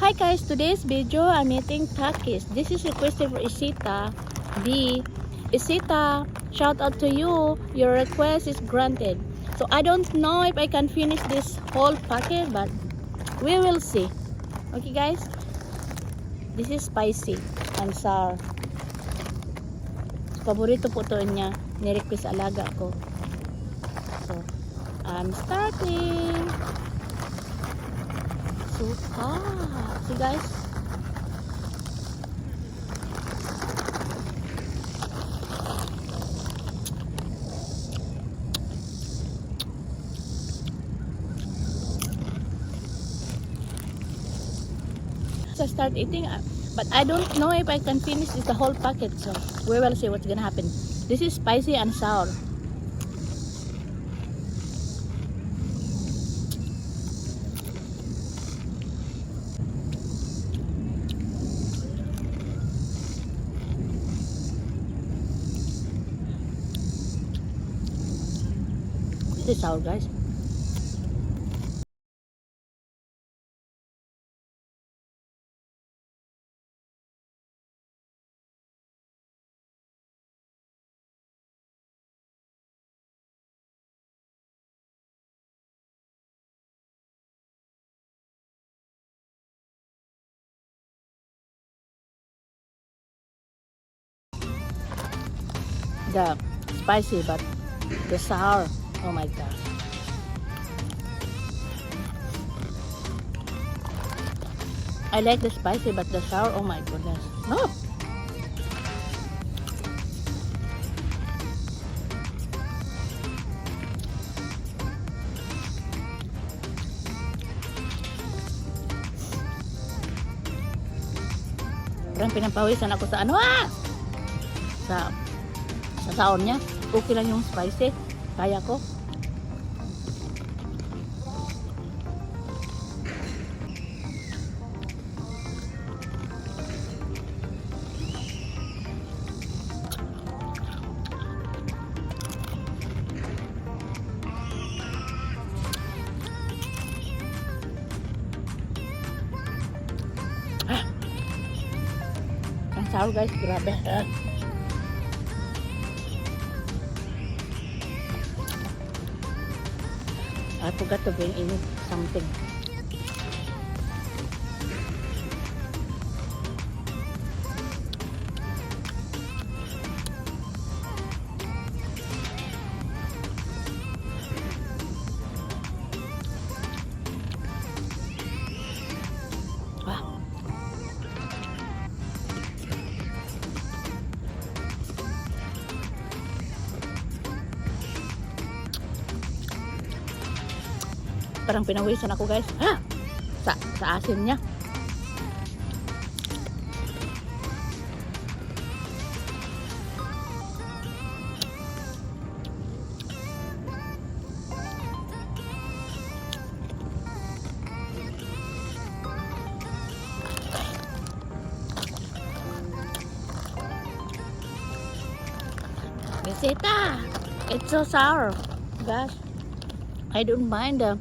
Hi guys, today's video I'm eating takis. This is requested for Isita B. Isita, shout out to you. Your request is granted. So I don't know if I can finish this whole packet, but we will see. Okay guys, this is spicy and sour. Paborito po to niya. Ni-request alaga ko. So I'm starting. So hot. See guys. So I start eating, but I don't know if I can finish this the whole packet. So we will see what's gonna happen. This is spicy and sour. This is sour, guys. The spicy, but the sour. Oh my god. I like the spicy, but the sour, oh my goodness. No. Parang pinapawisan ako sa ano sa sour niya. Okay lang yung spicy. Kaya ko. Ang sour guys, grabe. I forgot to bring in something. Wow. Parang pinawisan ako guys. Sa asin niya. Isita, it's so sour. Gosh, I don't mind the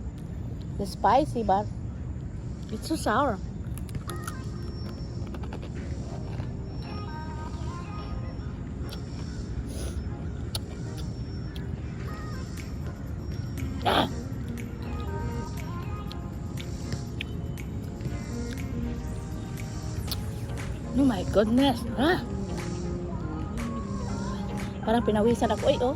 spicy, but it's so sour. Oh my goodness. Parang pinawisan ako.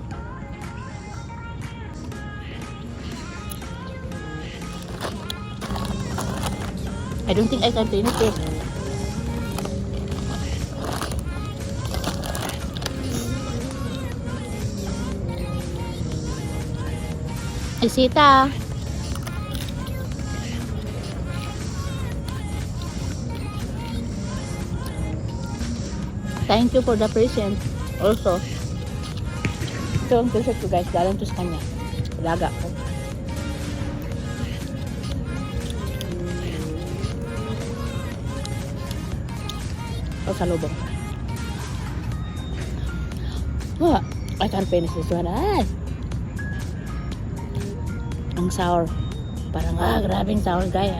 I don't think I can finish it. Isita. Thank you for the present. Also, ito ang present ko guys. Galing to sa kanya. Alaga ko. Sa lubong. I can't finish this one. Ang sour. Parang grabing sour guys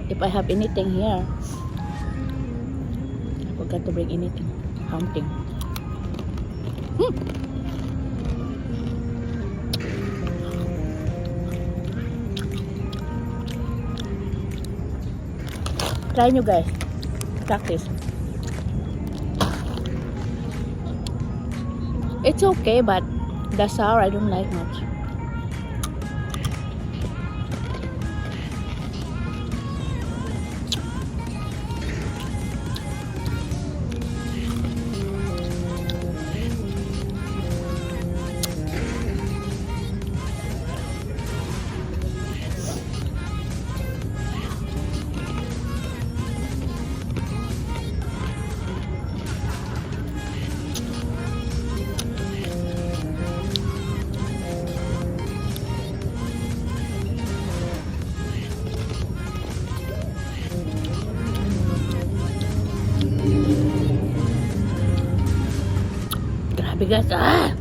if I have anything here. I forgot to bring anything. Something. Try nyo guys. Practice. It's okay, but the sour I don't like much. Grabe guys, I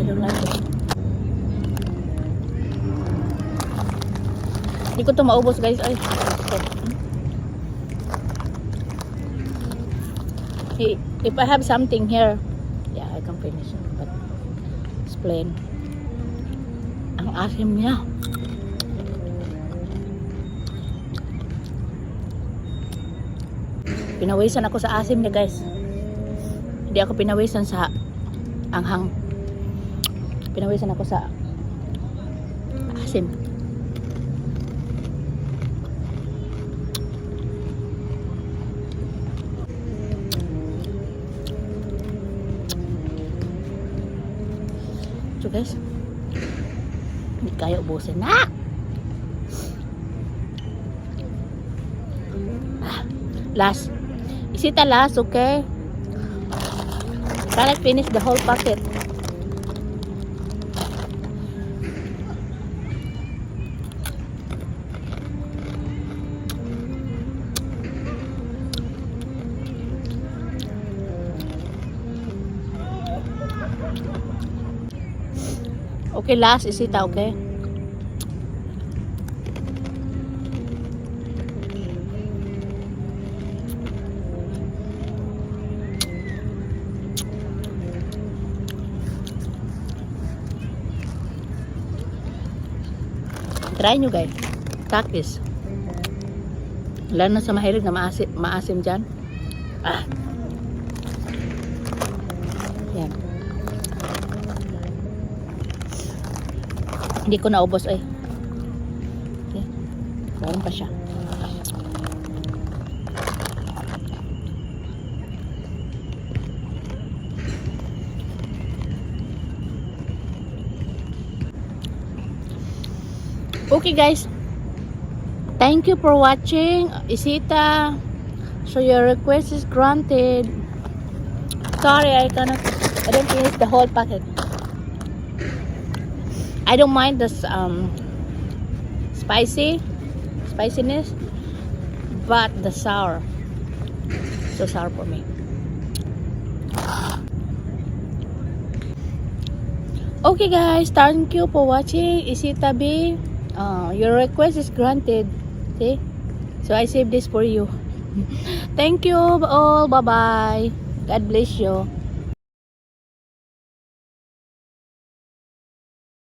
don't like it. Hindi ko to maubos guys. Ay. If I have something here, yeah, I can finish it. But it's plain. Ang asim niya. Pinawisan ako sa asim niya guys. Hindi ako pinawisan sa anghang. Pinawisan ako sa asim. So guys, hindi kaya ubusin na. Last. Isita last, okay? Cannot finish the whole packet. Okay, last Isita, okay? Try nyo guys. Practice. Lalo na sa mahilig na maasim dyan. Yan. Hindi ko naubos eh. Okay. Meron pa siya. Okay guys, thank you for watching. Isita, so your request is granted. Sorry, I didn't finish the whole packet. I don't mind this spiciness, but the sour, so sour for me. Okay guys, thank you for watching. Isita B. Your request is granted. See? So I save this for you. Thank you all. Bye bye. God bless you.